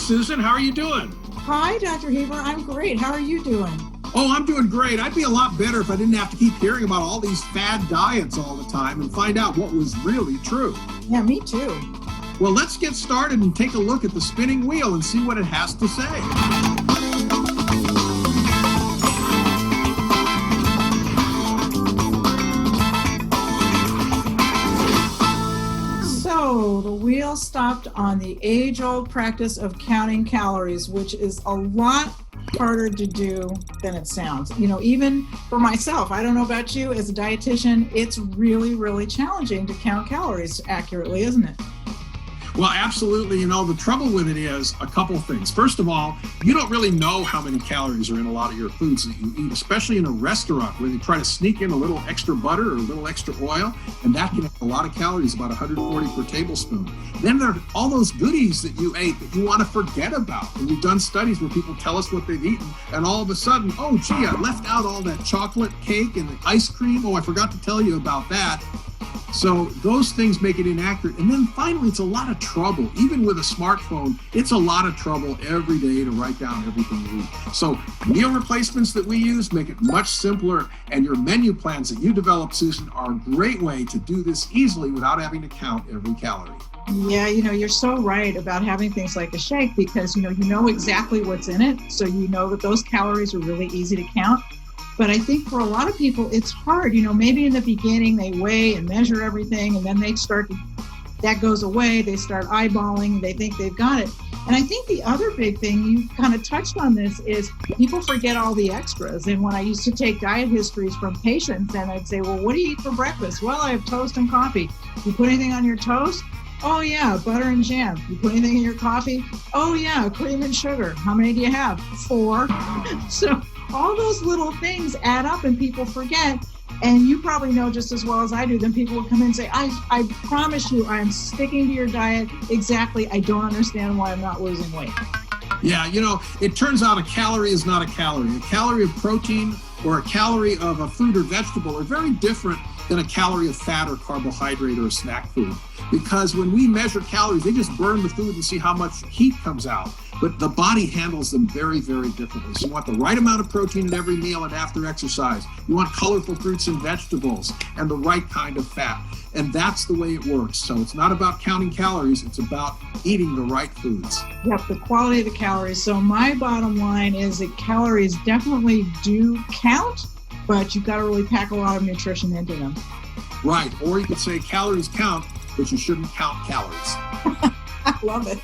Susan. How are you doing? Hi, Dr. Heber. I'm great. How are you doing? Oh, I'm doing great. I'd be a lot better if I didn't have to keep hearing about all these fad diets all the time and find out what was really true. Yeah, me too. Well, let's get started and take a look at the spinning wheel and see what it has to say. So the wheel stopped on the age-old practice of counting calories, which is a lot harder to do than it sounds. You know, even for myself, I don't know about you, as a dietitian, it's really, really challenging to count calories accurately, isn't it? Well, absolutely. You know, the trouble with it is a couple things. First of all, you don't really know how many calories are in a lot of your foods that you eat, especially in a restaurant where they try to sneak in a little extra butter or a little extra oil, and that can have a lot of calories, about 140 per tablespoon. Then there are all those goodies that you ate that you want to forget about. And we've done studies where people tell us what they've eaten, and all of a sudden, oh, gee, I left out all that chocolate cake and the ice cream. Oh, I forgot to tell you about that. So those things make it inaccurate. And then finally, it's a lot of trouble. Even with a smartphone, it's a lot of trouble every day to write down everything you eat. So meal replacements that we use make it much simpler. And your menu plans that you develop, Susan, are a great way to do this easily without having to count every calorie. Yeah, you know, you're so right about having things like a shake because, you know exactly what's in it. So you know that those calories are really easy to count. But I think for a lot of people, it's hard. You know, maybe in the beginning, they weigh and measure everything, and then that goes away. They start eyeballing, they think they've got it. And I think the other big thing, you kind of touched on this, is people forget all the extras. And when I used to take diet histories from patients, and I'd say, well, what do you eat for breakfast? Well, I have toast and coffee. You put anything on your toast? Oh yeah, butter and jam. You put anything in your coffee? Oh yeah, cream and sugar. How many do you have? 4. So all those little things add up and people forget. And you probably know just as well as I do, then people will come in and say, I promise you, I'm sticking to your diet exactly. I don't understand why I'm not losing weight. Yeah, you know, it turns out a calorie is not a calorie. A calorie of protein or a calorie of a fruit or vegetable are very different than a calorie of fat or carbohydrate or a snack food. Because when we measure calories, they just burn the food and see how much heat comes out. But the body handles them very, very differently. So you want the right amount of protein in every meal and after exercise. You want colorful fruits and vegetables and the right kind of fat. And that's the way it works. So it's not about counting calories. It's about eating the right foods. Yep, the quality of the calories. So my bottom line is that calories definitely do count, but you've got to really pack a lot of nutrition into them. Right. Or you could say calories count, but you shouldn't count calories. I love it.